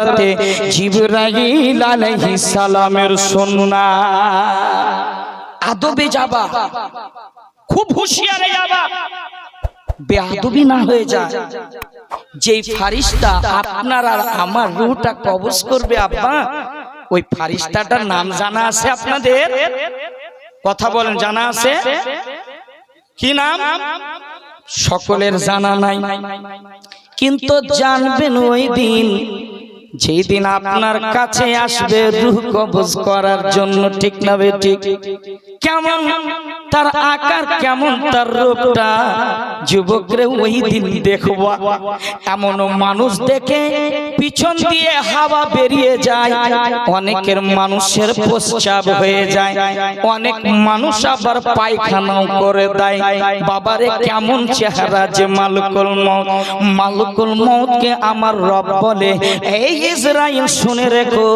হযরতে জিবরাইল আলাইহিস সালামের সুন্নাহ। আদবে যাবা, খুব হুঁশিয়ারে যাবা, বেয়াদবি না হয়ে যায়। যেই ফারিস্তা আপনার আর আমার রূহটা কবজ করবে আব্বা, ওই ফারিস্তাটার নাম জানা আছে আপনাদের? কথা বলেন, জানা আছে? কি নাম? সকলের জানা নাই, কিন্তু জানবেন ওই দিন, যেই দিন আপনার কাছে আসবে রূহ কবজ করার জন্য। ঠিক না বেঠিক? কেমন তার আকার, কেমন তার রূপটা, যুবকরে ওই দিন দেখব। এমন মানুষ দেখে পিছন দিয়ে হাওয়া বেরিয়ে যায়, অনেকের মানুষের প্রস্রাব হয়ে যায়, অনেক মানুষ আবার পায়খানাও করে দেয়। বাবারে কেমন চেহারা যে মালিকুল মউত! মালিকুল মউতকে আমার রব বলে, এই ইসরাইল শুনে রেখো।